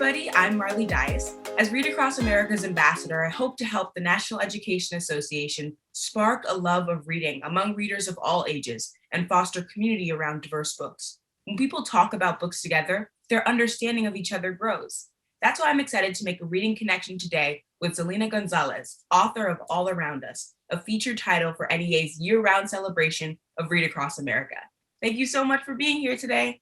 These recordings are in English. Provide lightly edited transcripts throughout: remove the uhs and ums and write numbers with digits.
everybody. I'm Marley. As Read Across America's ambassador, I hope to help the National Education Association spark a love of reading among readers of all ages and foster community around diverse books. When people talk about books together, their understanding of each other grows. That's why I'm excited to make a reading connection today with Xelena González, author of All Around Us, a featured title for NEA's year-round celebration of Read Across America. Thank you so much for being here today.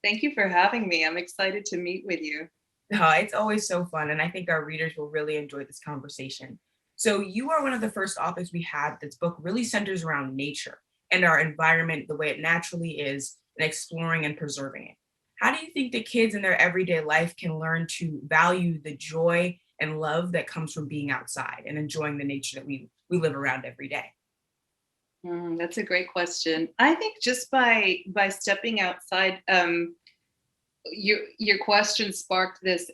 Thank you for having me. I'm excited to meet with you. Oh, it's always so fun, and I think our readers will really enjoy this conversation. So you are one of the first authors we had that's book really centers around nature and our environment the way it naturally is, and exploring and preserving it. How do you think that kids in their everyday life can learn to value the joy and love that comes from being outside and enjoying the nature that we live around every day? That's a great question. I think just by stepping outside, your question sparked this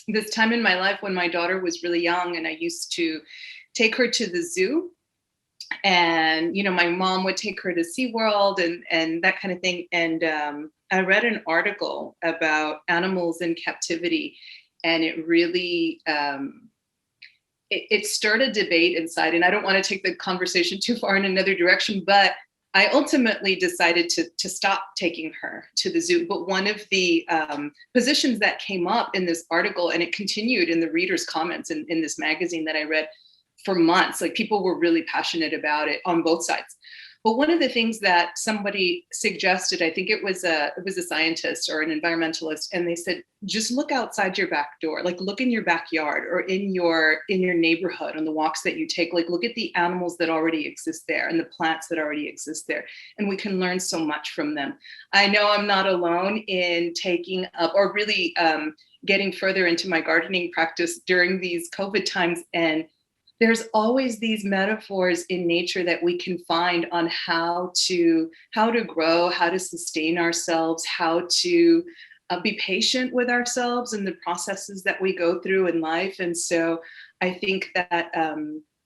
this time in my life when my daughter was really young, and I used to take her to the zoo, and my mom would take her to SeaWorld and that kind of thing. And I read an article about animals in captivity, and it really it stirred a debate inside. And I don't want to take the conversation too far in another direction, but I ultimately decided to stop taking her to the zoo. But one of the positions that came up in this article, and it continued in the readers' comments in this magazine that I read for months, like people were really passionate about it on both sides. But one of the things that somebody suggested, I think it was a scientist or an environmentalist, and they said, just look outside your back door, like look in your backyard or in your neighborhood on the walks that you take, like look at the animals that already exist there and the plants that already exist there. And we can learn so much from them. I know I'm not alone in taking up or really getting further into my gardening practice during these COVID times, and there's always these metaphors in nature that we can find on how to grow, how to sustain ourselves, how to be patient with ourselves and the processes that we go through in life. And so I think that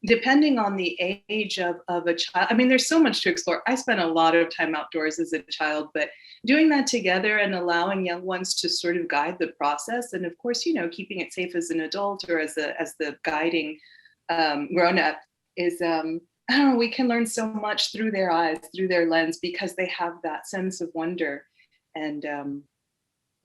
depending on the age of a child, I mean, there's so much to explore. I spent a lot of time outdoors as a child, but doing that together and allowing young ones to sort of guide the process, and of course, keeping it safe as an adult or as the guiding grown up is, I don't know, we can learn so much through their eyes, through their lens, because they have that sense of wonder. And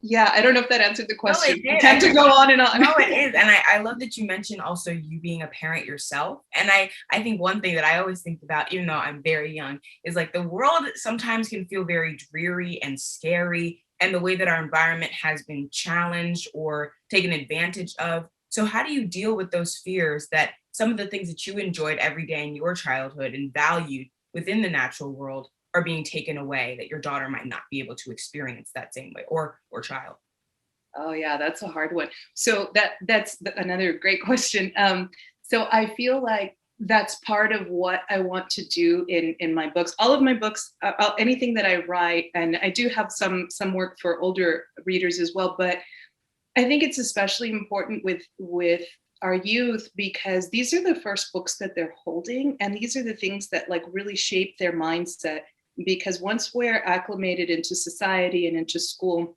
yeah, I don't know if that answered the question. No, it did. I tend to go on and on. No, it is. And I love that you mentioned also you being a parent yourself. And I think one thing that I always think about, even though I'm very young, is like the world sometimes can feel very dreary and scary, and the way that our environment has been challenged or taken advantage of. So how do you deal with those fears that some of the things that you enjoyed every day in your childhood and valued within the natural world are being taken away, that your daughter might not be able to experience that same way, or child? Oh yeah, that's a hard one. So that's another great question. So I feel like that's part of what I want to do in my books. All of my books, anything that I write, and I do have some work for older readers as well, but I think it's especially important with our youth, because these are the first books that they're holding, and these are the things that like really shape their mindset. Because once we're acclimated into society and into school,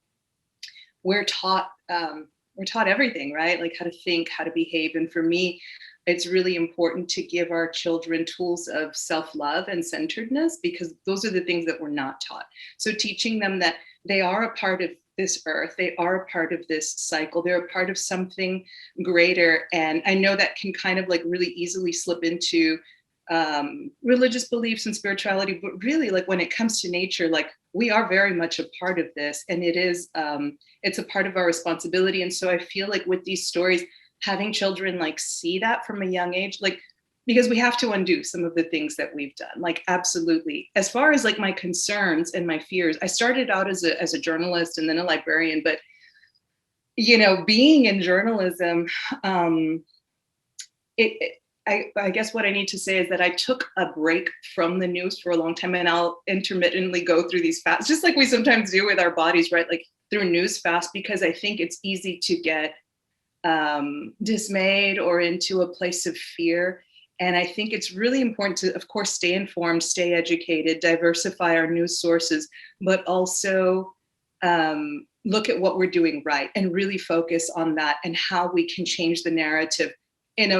we're taught everything, right? Like how to think, how to behave. And for me, it's really important to give our children tools of self-love and centeredness, because those are the things that we're not taught. So teaching them that they are a part of this earth, they are a part of this cycle, they're a part of something greater. And I know that can kind of like really easily slip into religious beliefs and spirituality, but really like when it comes to nature, like we are very much a part of this, and it is it's a part of our responsibility. And so I feel like with these stories, having children like see that from a young age, like, because we have to undo some of the things that we've done, like absolutely. As far as like my concerns and my fears, I started out as a journalist and then a librarian, but being in journalism, I guess what I need to say is that I took a break from the news for a long time, and I'll intermittently go through these fasts, just like we sometimes do with our bodies, right? Like through news fast, because I think it's easy to get dismayed or into a place of fear. And I think it's really important to, of course, stay informed, stay educated, diversify our news sources, but also look at what we're doing right and really focus on that and how we can change the narrative in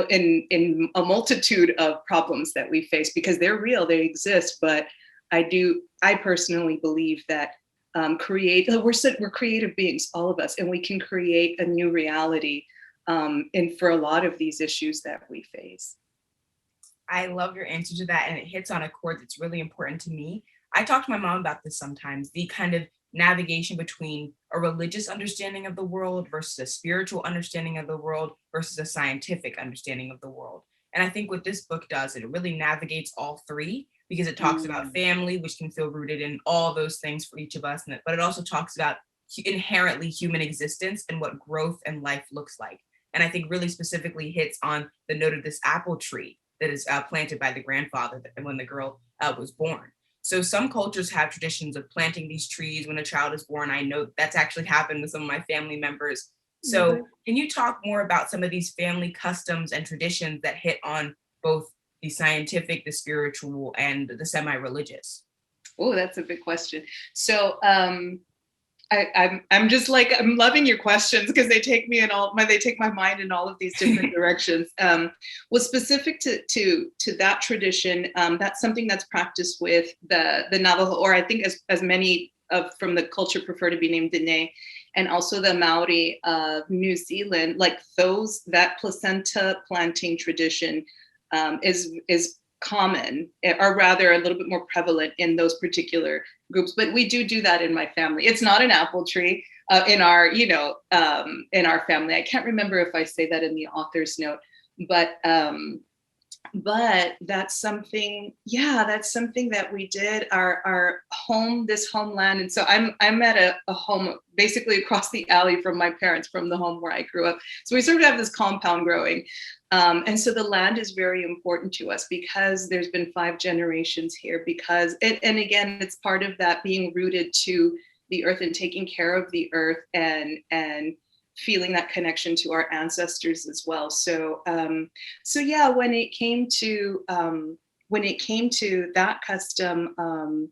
a multitude of problems that we face, because they're real, they exist. But I personally believe that we're creative beings, all of us, and we can create a new reality and for a lot of these issues that we face. I love your answer to that, and it hits on a chord that's really important to me. I talk to my mom about this sometimes, the kind of navigation between a religious understanding of the world versus a spiritual understanding of the world versus a scientific understanding of the world. And I think what this book does, it really navigates all three, because it talks about family, which can feel rooted in all those things for each of us, but it also talks about inherently human existence and what growth and life looks like. And I think really specifically hits on the note of this apple tree that is planted by the grandfather when the girl was born. So some cultures have traditions of planting these trees when a child is born. I know that's actually happened with some of my family members. So can you talk more about some of these family customs and traditions that hit on both the scientific, the spiritual, and the semi-religious? Oh, that's a big question. So I'm just like, I'm loving your questions because they take my mind in all of these different directions. Well, specific to that tradition, that's something that's practiced with the Navajo, or I think as many from the culture prefer to be named Dene, and also the Maori of New Zealand. Like that placenta planting tradition is common, or rather a little bit more prevalent in those particular groups. But we do that in my family. It's not an apple tree in our family. I can't remember if I say that in the author's note, but that's something that we did. Our home, this homeland. And so I'm at a home basically across the alley from my parents, from the home where I grew up. So we sort of have this compound growing. And so the land is very important to us because there's been 5 generations here, and again, it's part of that being rooted to the earth and taking care of the earth and feeling that connection to our ancestors as well. So yeah, when it came to that custom,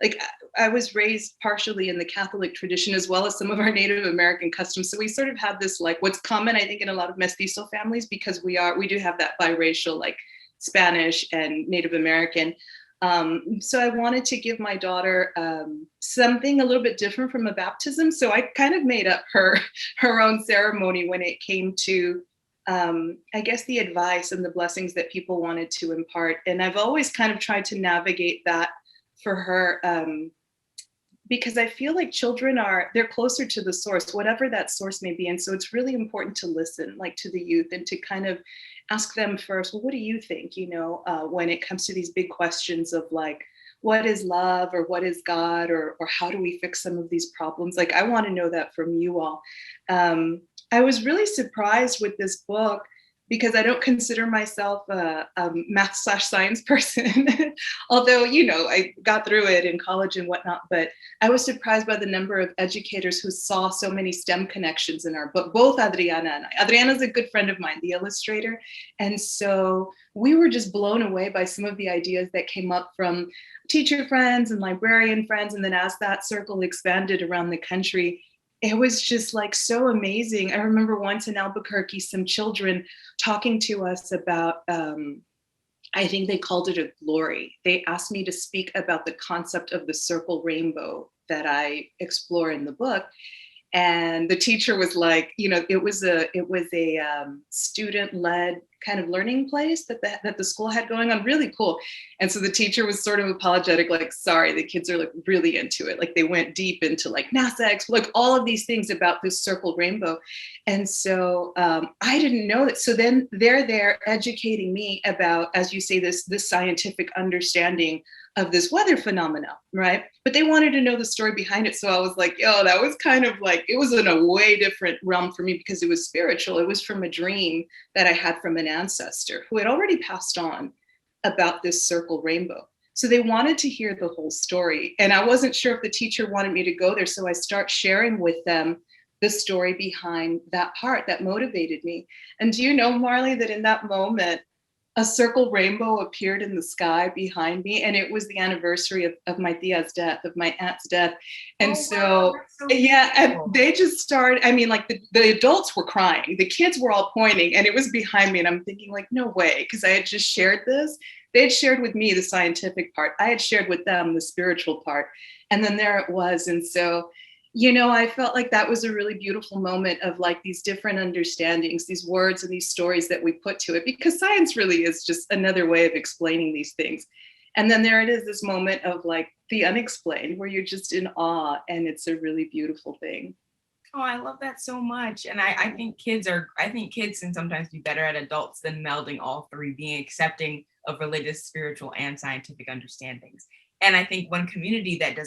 like I was raised partially in the Catholic tradition as well as some of our Native American customs. So we sort of have this, like, what's common, I think, in a lot of mestizo families, because we do have that biracial, like Spanish and Native American. So I wanted to give my daughter something a little bit different from a baptism. So I kind of made up her own ceremony when it came to, I guess, the advice and the blessings that people wanted to impart. And I've always kind of tried to navigate that for her, because I feel like children they're closer to the source, whatever that source may be. And so it's really important to listen, like, to the youth, and to kind of ask them first, well, what do you think, when it comes to these big questions of, like, what is love, or what is God, or how do we fix some of these problems? Like, I want to know that from you all. I was really surprised with this book, because I don't consider myself a math/science person, although, I got through it in college and whatnot. But I was surprised by the number of educators who saw so many STEM connections in our book, both Adriana and I. Adriana's a good friend of mine, the illustrator. And so we were just blown away by some of the ideas that came up from teacher friends and librarian friends. And then as that circle expanded around the country, it was just, like, so amazing. I remember once in Albuquerque, some children talking to us about, I think they called it a glory. They asked me to speak about the concept of the circle rainbow that I explore in the book. And the teacher was like, it was a student-led kind of learning place that the school had going on, really cool. And so the teacher was sort of apologetic, like, sorry, the kids are, like, really into it. Like, they went deep into, like, NASA, like, all of these things about this circle rainbow. And so I didn't know that. So then they're there educating me about, as you say, this scientific understanding of this weather phenomenon, right? But they wanted to know the story behind it. So I was like, that was kind of like, it was in a way different realm for me, because it was spiritual. It was from a dream that I had from an ancestor who had already passed on about this circle rainbow. So they wanted to hear the whole story. And I wasn't sure if the teacher wanted me to go there. So I start sharing with them the story behind that part that motivated me. And do you know, Marley, that in that moment, a circle rainbow appeared in the sky behind me, and it was the anniversary of my tia's death, of my aunt's death. And Oh, wow, so, that's so yeah, and beautiful. they just started, I mean, like the adults were crying, the kids were all pointing, and it was behind me, and I'm thinking like, no way, because I had just shared this. They had shared with me the scientific part. I had shared with them the spiritual part. And then there it was. And so, I felt like that was a really beautiful moment of like these different understandings, these words and these stories that we put to it, because science really is just another way of explaining these things. And then there it is, this moment of like the unexplained, where you're just in awe, and it's a really beautiful thing. Oh, I love that so much. And I think kids can sometimes be better at adults than melding all three, being accepting of religious, spiritual, and scientific understandings. And I think one community that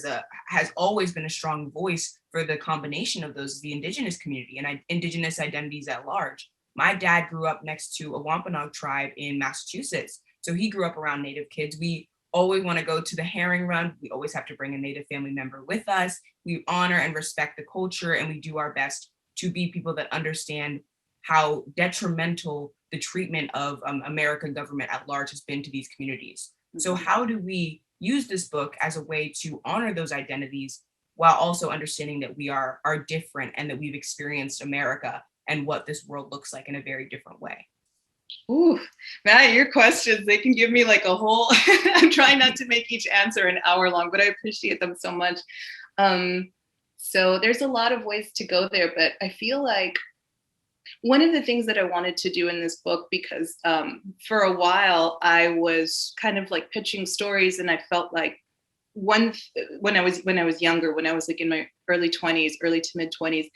has always been a strong voice for the combination of those is the indigenous community and indigenous identities at large. My dad grew up next to a Wampanoag tribe in Massachusetts. So he grew up around Native kids. We always want to go to the herring run. We always have to bring a Native family member with us. We honor and respect the culture, and we do our best to be people that understand how detrimental the treatment of American government at large has been to these communities. So Mhm. how do we use this book as a way to honor those identities while also understanding that we are different and that we've experienced America and what this world looks like in a very different way? Ooh, Matt, your questions, they can give me like a whole, I'm trying not to make each answer an hour long, but I appreciate them so much. Um, so there's a lot of ways to go there, but I feel like one of the things that I wanted to do in this book, because for a while I was kind of like pitching stories, and I felt like when I was younger, when I was like in my early 20s, early to mid 20s,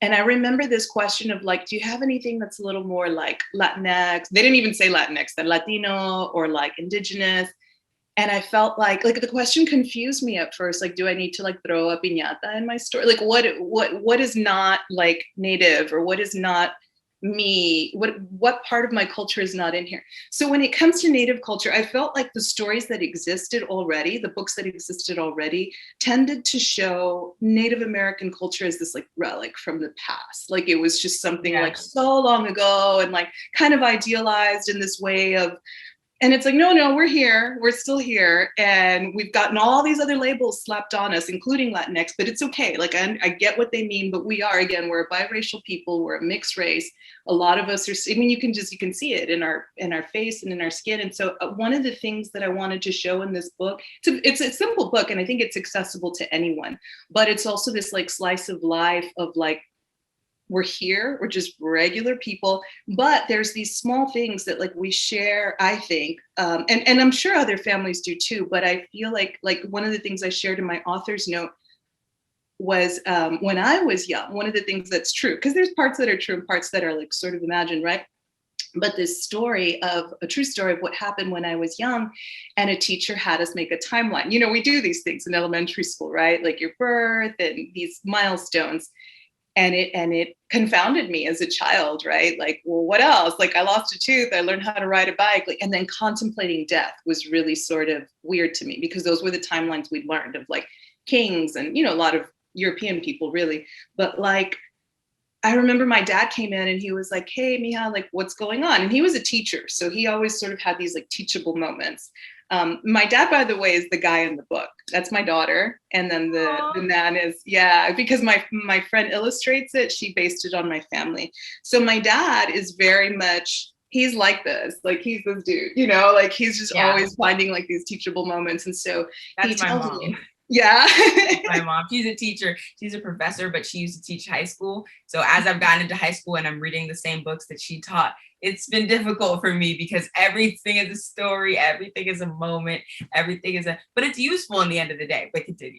and I remember this question of like, do you have anything that's a little more like Latinx? They didn't even say Latinx, they're Latino or like indigenous. And I felt like the question confused me at first. Like, do I need to like throw a piñata in my story? Like, what is not like native, or what is not me? What part of my culture is not in here? So when it comes to native culture, I felt like the stories that existed already, the books that existed already, tended to show Native American culture as this like relic from the past. Like it was just something like Yes. so long ago, and like kind of idealized in this way of, and it's like, no, we're here. We're still here. And we've gotten all these other labels slapped on us, including Latinx, but it's okay. Like, I get what they mean, but we are, again, we're a biracial people. We're a mixed race. A lot of us are, I mean, you can see it in our face and in our skin. And so one of the things that I wanted to show in this book, it's a simple book, and I think it's accessible to anyone, but it's also this like slice of life of like, we're here, we're just regular people, but there's these small things that like we share, I think, and I'm sure other families do too, but I feel like one of the things I shared in my author's note was when I was young, one of the things that's true, because there's parts that are true and parts that are like sort of imagined, right? But this story of a true story of what happened when I was young, and a teacher had us make a timeline. We do these things in elementary school, right? Like your birth and these milestones. And it confounded me as a child, right? Like, well, what else? Like, I lost a tooth, I learned how to ride a bike, like, and then contemplating death was really sort of weird to me, because those were the timelines we learned of like kings and a lot of European people, really. But like, I remember my dad came in and he was like, "Hey, Mija, like, what's going on?" And he was a teacher, so he always sort of had these like teachable moments. My dad, by the way, is the guy in the book. That's my daughter, and then the man is, yeah, because my friend illustrates it. She based it on my family. So my dad is very much, he's like this, like he's this dude, like he's just Yeah, always finding like these teachable moments, and so he that's my tells mom. me, yeah. My mom, she's a teacher, she's a professor, but she used to teach high school. So as I've gotten into high school and I'm reading the same books that she taught, it's been difficult for me because everything is a story, everything is a moment, but it's useful in the end of the day. But continue.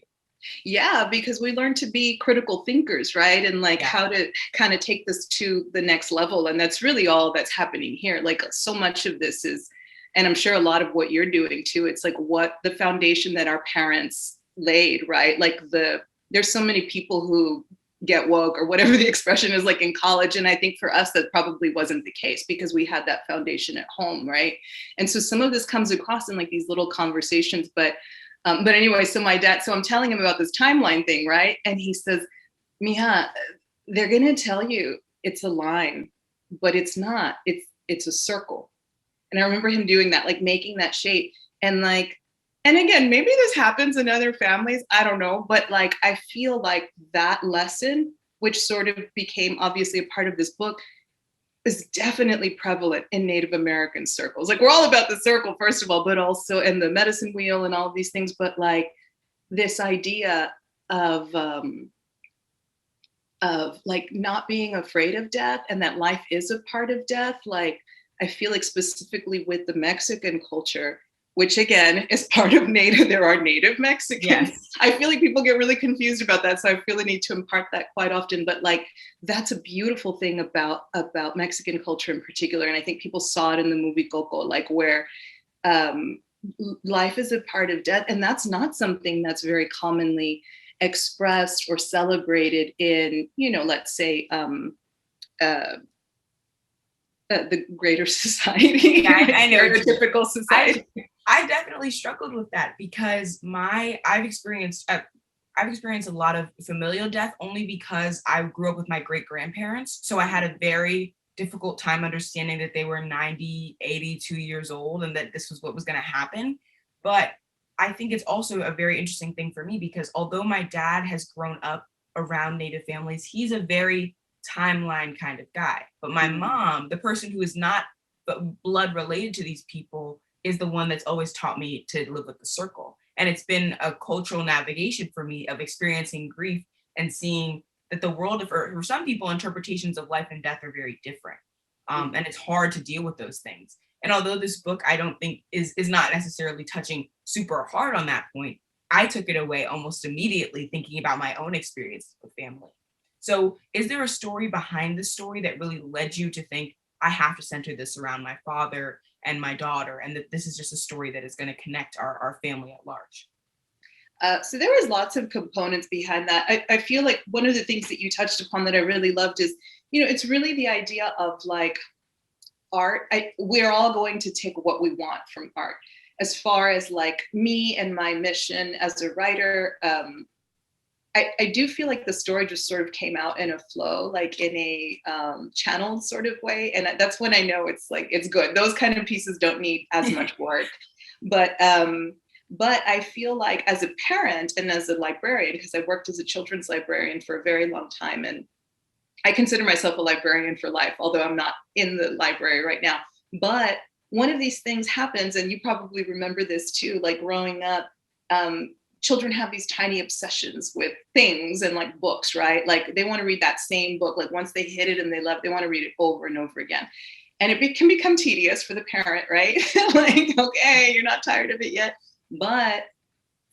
Yeah, because we learn to be critical thinkers, right? And like Yeah. how to kind of take this to the next level. And that's really all that's happening here. Like so much of this is, and I'm sure a lot of what you're doing too, it's like what the foundation that our parents laid, right? Like there's so many people who get woke, or whatever the expression is, like in college. And I think for us, that probably wasn't the case, because we had that foundation at home, right? And so some of this comes across in like these little conversations, but anyway, so my dad, so I'm telling him about this timeline thing, right? And he says, "Mija, they're gonna tell you it's a line, but it's not. It's a circle." And I remember him doing that, like making that shape. And like, and again, maybe this happens in other families, I don't know, but like, I feel like that lesson, which sort of became obviously a part of this book, is definitely prevalent in Native American circles. Like, we're all about the circle, first of all, but also in the medicine wheel and all of these things. But like this idea of like not being afraid of death, and that life is a part of death. Like, I feel like specifically with the Mexican culture, which again is part of Native, there are Native Mexicans. Yes. I feel like people get really confused about that. So I feel the need to impart that quite often. But like, that's a beautiful thing about Mexican culture in particular. And I think people saw it in the movie Coco, like where life is a part of death. And that's not something that's very commonly expressed or celebrated in, you know, let's say, the greater society. Yeah, I know. Stereotypical society. I definitely struggled with that because I've experienced a lot of familial death only because I grew up with my great grandparents. So I had a very difficult time understanding that they were 90, 82 years old and that this was what was going to happen. But I think it's also a very interesting thing for me because although my dad has grown up around Native families, he's a very timeline kind of guy. But my mom, the person who is not blood related to these people, is the one that's always taught me to live with the circle. And it's been a cultural navigation for me of experiencing grief and seeing that the world, for some people, interpretations of life and death are very different. And it's hard to deal with those things. And although this book, I don't think is not necessarily touching super hard on that point, I took it away almost immediately thinking about my own experience with family. So is there a story behind the story that really led you to think, I have to center this around my father and my daughter, and that this is just a story that is going to connect our family at large? So there was lots of components behind that. I feel like one of the things that you touched upon that I really loved is, you know, it's really the idea of like art. We're all going to take what we want from art. As far as like me and my mission as a writer, I do feel like the story just sort of came out in a flow, like in a channeled sort of way. And that's when I know it's like, it's good. Those kind of pieces don't need as much work. But I feel like as a parent and as a librarian, because I worked as a children's librarian for a very long time, and I consider myself a librarian for life, although I'm not in the library right now. But one of these things happens, and you probably remember this too, like growing up, children have these tiny obsessions with things and like books, right? Like they want to read that same book. Like once they hit it and they love it, they want to read it over and over again. And it can become tedious for the parent, right? Like, okay, you're not tired of it yet. But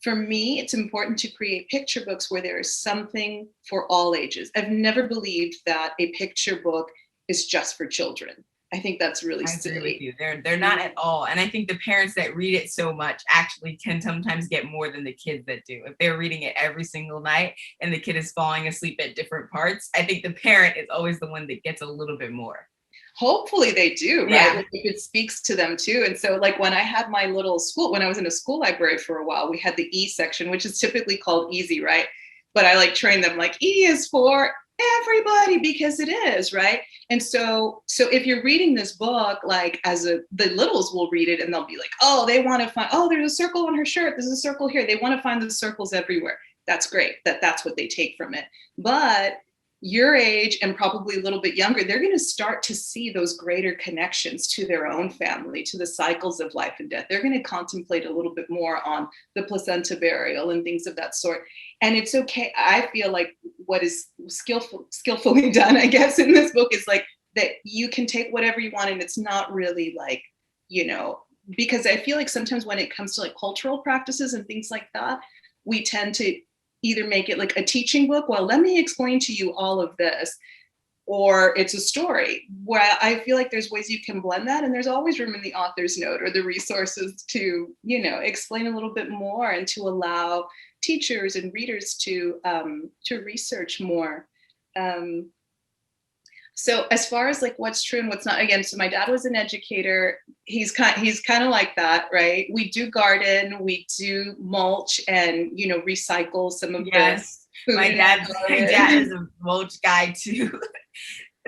for me, it's important to create picture books where there is something for all ages. I've never believed that a picture book is just for children. I think that's really silly. I agree with you. They're not at all. And I think the parents that read it so much actually can sometimes get more than the kids that do. If they're reading it every single night and the kid is falling asleep at different parts, I think the parent is always the one that gets a little bit more. Hopefully they do, right? Yeah. Like if it speaks to them too. And so like when I had my little school, when I was in a school library for a while, we had the E section, which is typically called easy, right? But I like trained them like E is for everybody because it is, right? And so if you're reading this book, like the littles will read it and they'll be like, oh, they want to find, oh, there's a circle on her shirt. There's a circle here. They want to find the circles everywhere. That's great. That's what they take from it. But your age and probably a little bit younger, they're going to start to see those greater connections to their own family, to the cycles of life and death. They're going to contemplate a little bit more on the placenta burial and things of that sort. And it's okay. I feel like what is skillfully done, I guess, in this book is like that you can take whatever you want, and it's not really like, you know, because I feel like sometimes when it comes to like cultural practices and things like that, we tend to either make it like a teaching book, well, let me explain to you all of this, or it's a story where I feel like there's ways you can blend that. And there's always room in the author's note or the resources to, you know, explain a little bit more and to allow teachers and readers to research more. So as far as like what's true and what's not, again, so my dad was an educator. He's kind of like that, right? We do garden, we do mulch, and you know, recycle some of yes. the food. My dad is a mulch guy too.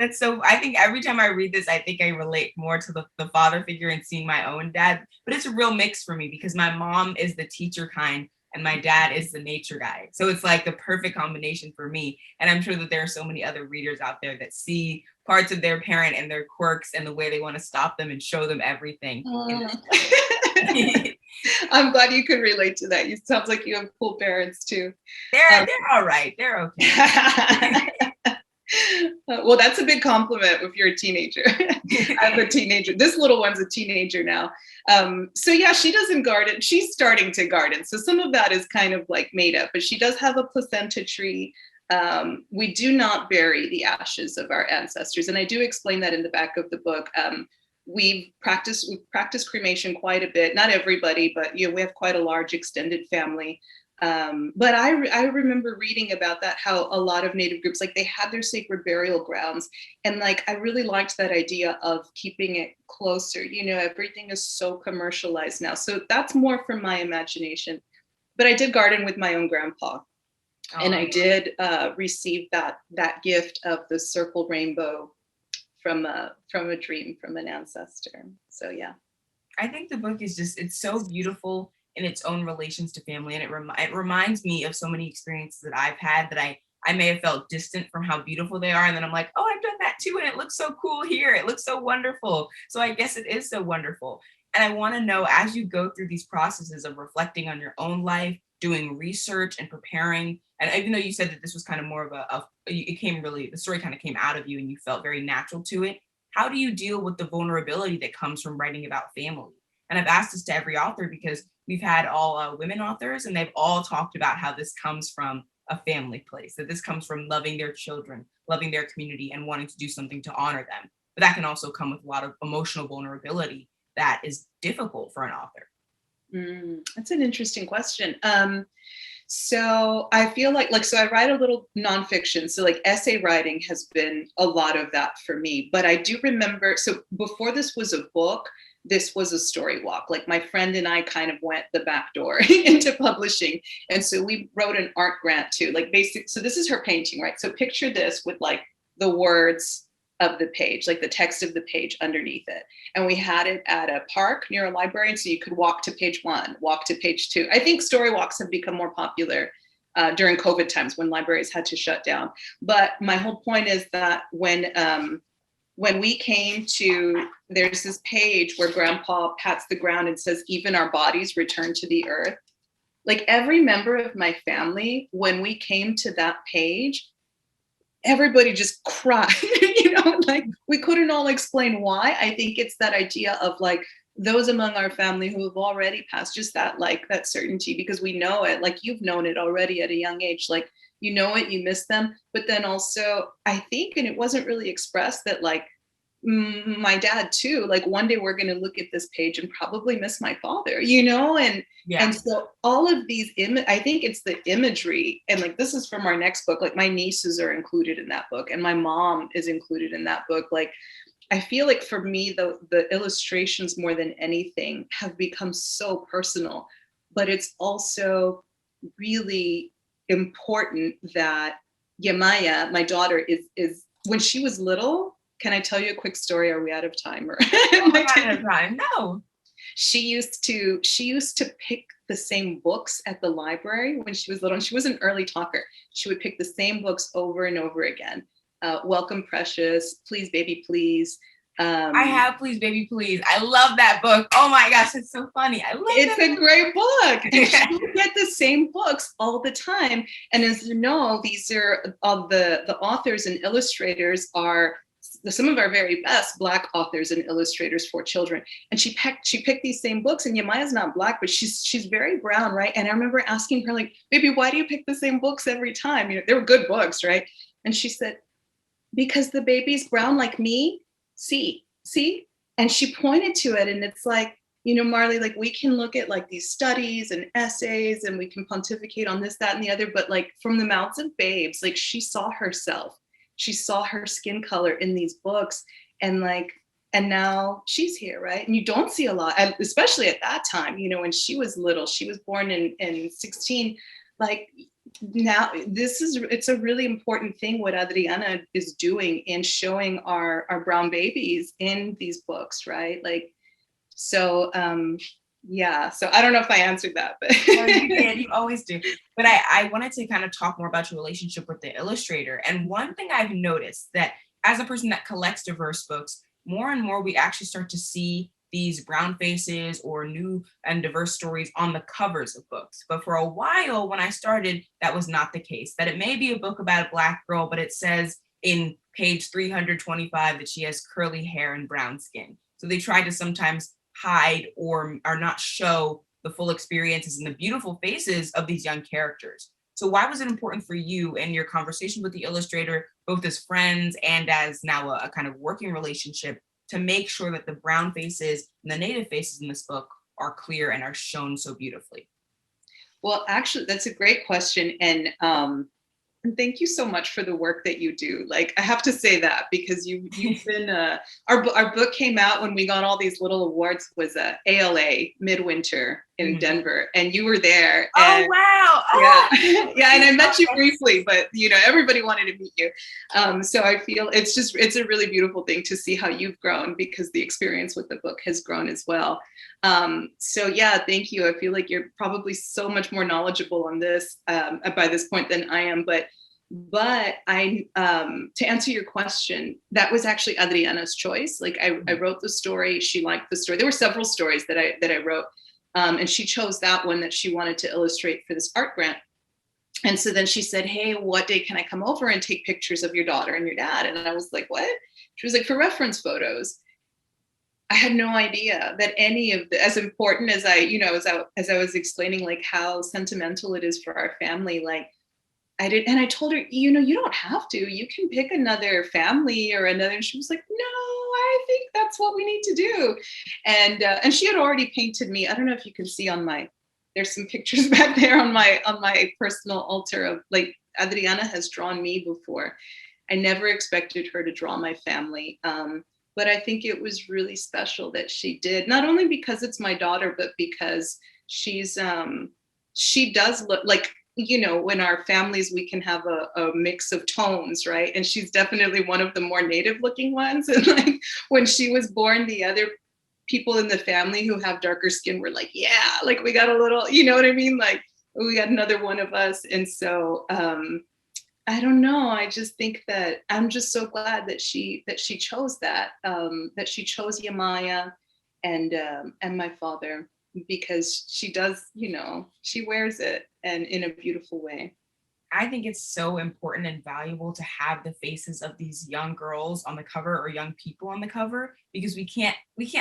That's so, I think every time I read this, I think I relate more to the father figure and seeing my own dad. But it's a real mix for me because my mom is the teacher kind and my dad is the nature guy. So it's like the perfect combination for me. And I'm sure that there are so many other readers out there that see parts of their parent and their quirks and the way they want to stop them and show them everything. I'm glad you could relate to that. You sounds like you have cool parents too. They're all right. They're okay. Well, that's a big compliment if you're a teenager. I'm a teenager. This little one's a teenager now. So yeah, she doesn't garden. She's starting to garden. So some of that is kind of like made up, but she does have a placenta tree. We do not bury the ashes of our ancestors. And I do explain that in the back of the book. We've practiced cremation quite a bit. Not everybody, but you know, we have quite a large extended family. But I remember reading about that, how a lot of Native groups, like they had their sacred burial grounds. And like, I really liked that idea of keeping it closer. You know, everything is so commercialized now. So that's more from my imagination. But I did garden with my own grandpa. And I did receive that gift of the circle rainbow from a dream from an ancestor. So yeah. I think the book is just, it's so beautiful in its own relations to family. And it reminds me of so many experiences that I've had that I may have felt distant from how beautiful they are. And then I'm like, oh, I've done that too. And it looks so cool here. It looks so wonderful. So I guess it is so wonderful. And I want to know, as you go through these processes of reflecting on your own life, doing research and preparing, and even though you said that this was kind of more of the story kind of came out of you and you felt very natural to it, how do you deal with the vulnerability that comes from writing about family? And I've asked this to every author because we've had all women authors and they've all talked about how this comes from a family place, that this comes from loving their children, loving their community, and wanting to do something to honor them. But that can also come with a lot of emotional vulnerability that is difficult for an author. That's an interesting question. So I feel so I write a little nonfiction. So like essay writing has been a lot of that for me. But I do remember, so before this was a book, this was a story walk. Like my friend and I kind of went the back door into publishing. And so we wrote an art grant too, like so this is her painting, right? So picture this with like the words of the page, like the text of the page underneath it. And we had it at a park near a library. And so you could walk to page 1, walk to page 2. I think story walks have become more popular during COVID times when libraries had to shut down. But my whole point is that when we came to, there's this page where Grandpa pats the ground and says, even our bodies return to the earth. Like every member of my family, when we came to that page, everybody just cried, you know, like we couldn't all explain why. I think it's that idea of like those among our family who have already passed, just that like that certainty, because we know it, like you've known it already at a young age, like you know it, you miss them. But then also I think, and it wasn't really expressed, that like my dad too, like one day we're going to look at this page and probably miss my father, you know. And so all of these I think it's the imagery, and like this is from our next book, like my nieces are included in that book and my mom is included in that book. Like I feel like for me the illustrations more than anything have become so personal, but it's also really important that Yamaya, my daughter, is when she was little. Can I tell you a quick story? Are we out of time? Or am I out of time? No. She used to pick the same books at the library when she was little, and she was an early talker. She would pick the same books over and over again. Welcome, Precious. Please, Baby, Please. I have Please, Baby, Please. I love that book. Oh my gosh, it's so funny. I love it. It's a great book. And she would get the same books all the time. And as you know, these are the authors and illustrators are some of our very best Black authors and illustrators for children. And she picked these same books, and Yamaya's not Black, but she's very brown, right? And I remember asking her, like, baby, why do you pick the same books every time? You know, they were good books, right? And she said, because the baby's brown like me. See? And she pointed to it, and it's like, you know, Marley, like we can look at like these studies and essays and we can pontificate on this, that, and the other, but like from the mouths of babes, like she saw herself. She saw her skin color in these books, and now she's here, right? And you don't see a lot, especially at that time, you know, when she was little. She was born in 16. Like now it's a really important thing what Adriana is doing in showing our brown babies in these books, right? Like, so yeah, so I don't know if I answered that, but No, you did, you always do. But I wanted to kind of talk more about your relationship with the illustrator. And one thing I've noticed that as a person that collects diverse books, more and more we actually start to see these brown faces or new and diverse stories on the covers of books. But for a while, when I started, that was not the case. That it may be a book about a Black girl, but it says in page 325 that she has curly hair and brown skin. So they try to sometimes hide or not show the full experiences and the beautiful faces of these young characters. So why was it important for you and your conversation with the illustrator, both as friends and as now a kind of working relationship, to make sure that the brown faces and the native faces in this book are clear and are shown so beautifully? well, actually, that's a great question. And thank you so much for the work that you do. Like, I have to say that because you've been, our book came out when we got all these little awards, was ALA Midwinter in Denver, and you were there. And, oh, wow. Yeah. Yeah. And I met you briefly, but everybody wanted to meet you. So I feel it's a really beautiful thing to see how you've grown, because the experience with the book has grown as well. So yeah, thank you. I feel like you're probably so much more knowledgeable on this by this point than I am, but I to answer your question, that was actually Adriana's choice. Like, I wrote the story, she liked the story. There were several stories that I wrote, and she chose that one that she wanted to illustrate for this art grant. And so then she said, hey, what day can I come over and take pictures of your daughter and your dad? And I was like, what? She was like, for reference photos. I had no idea that any of as important as as I was explaining, like, how sentimental it is for our family, like, I did. And I told her, you don't have to, you can pick another family or another. And she was like, no, I think that's what we need to do. And she had already painted me. I don't know if you can see there's some pictures back there on my personal altar of, like, Adriana has drawn me before. I never expected her to draw my family. But I think it was really special that she did, not only because it's my daughter, but because she does look like, in our families, we can have a mix of tones, right? And she's definitely one of the more native looking ones. And like, when she was born, the other people in the family who have darker skin were like, yeah, like, we got a little, you know what I mean? Like, we got another one of us. And so, I don't know. I just think that I'm just so glad that she chose that she chose Yamaya and my father, because she does, she wears it, and in a beautiful way. I think it's so important and valuable to have the faces of these young girls on the cover, or young people on the cover, because we can't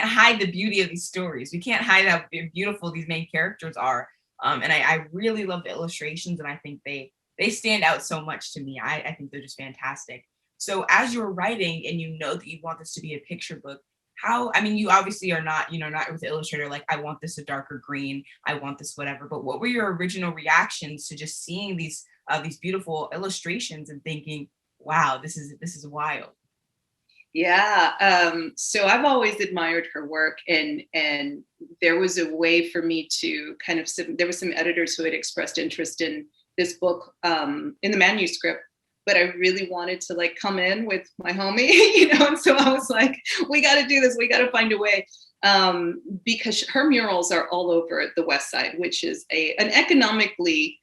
hide the beauty of these stories. We can't hide how beautiful these main characters are. And I really love the illustrations, and I think they stand out so much to me. I think they're just fantastic. So as you're writing and you know that you want this to be a picture book, you obviously are not, not with the illustrator, like, I want this a darker green, I want this whatever, but what were your original reactions to just seeing these beautiful illustrations and thinking, wow, this is wild? Yeah. So I've always admired her work, and there was a way for me to kind of, there were some editors who had expressed interest in this book, in the manuscript, but I really wanted to, like, come in with my homie, and so I was like, we got to do this, we got to find a way, because her murals are all over the West Side, which is an economically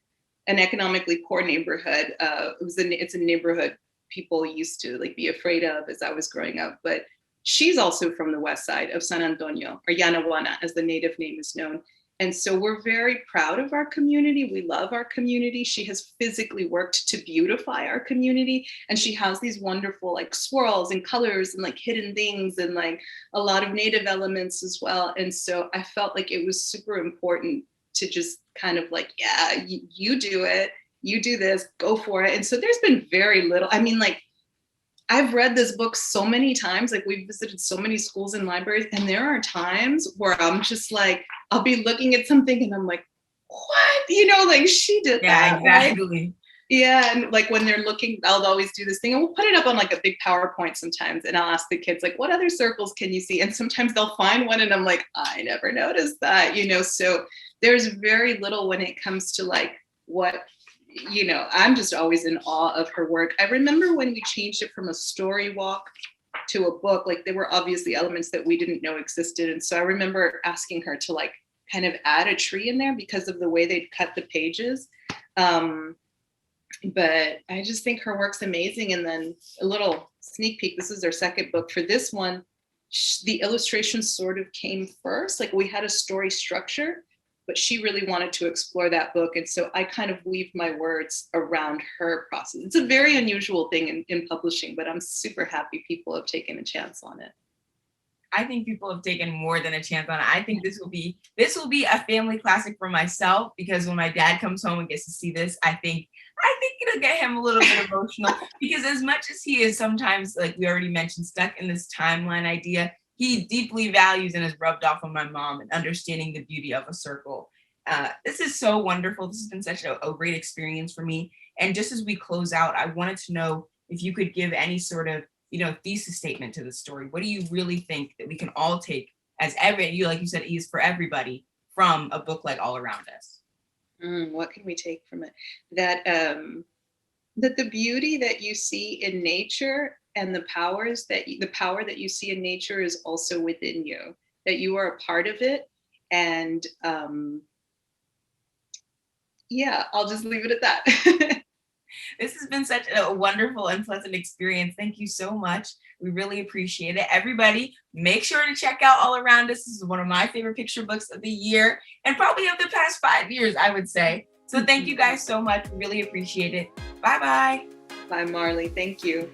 poor neighborhood. It's a neighborhood people used to, like, be afraid of as I was growing up. But she's also from the West Side of San Antonio, or Yanaguana, as the native name is known. And so we're very proud of our community. We love our community. She has physically worked to beautify our community. And she has these wonderful, like, swirls and colors and, like, hidden things and, like, a lot of native elements as well. And so I felt like it was super important to just kind of, like, yeah, you do it. You do this, go for it. And so there's been very little, I mean, like, I've read this book so many times, like, we've visited so many schools and libraries, and there are times where I'm just like, I'll be looking at something and I'm like, what? Like, she did that. Exactly. Right? Yeah. And, like, when they're looking, I'll always do this thing, and we'll put it up on, like, a big PowerPoint sometimes. And I'll ask the kids, like, what other circles can you see? And sometimes they'll find one and I'm like, I never noticed that, So there's very little when it comes to, like, what I'm just always in awe of her work. I remember when we changed it from a story walk to a book, like there were obviously elements that we didn't know existed. And so I remember asking her to like kind of add a tree in there because of the way they'd cut the pages. But I just think her work's amazing. And then a little sneak peek, this is our second book. For this one, the illustrations sort of came first. Like we had a story structure, but she really wanted to explore that book. And so I kind of weave my words around her process. It's a very unusual thing in publishing, but I'm super happy people have taken a chance on it. I think people have taken more than a chance on it. I think this will be a family classic for myself, because when my dad comes home and gets to see this, I think it'll get him a little bit emotional, because as much as he is sometimes, like we already mentioned, stuck in this timeline idea, he deeply values and has rubbed off on my mom and understanding the beauty of a circle. This is so wonderful. This has been such a great experience for me. And just as we close out, I wanted to know if you could give any sort of, thesis statement to the story. What do you really think that we can all take as like you said, is for everybody from a book like All Around Us? What can we take from it? That the beauty that you see in nature and the power that you see in nature is also within you, that you are a part of it. And I'll just leave it at that. This has been such a wonderful and pleasant experience. Thank you so much. We really appreciate it. Everybody, make sure to check out All Around Us. This is one of my favorite picture books of the year and probably of the past 5 years, I would say. So thank you guys so much. We really appreciate it. Bye-bye. Bye, Marley. Thank you.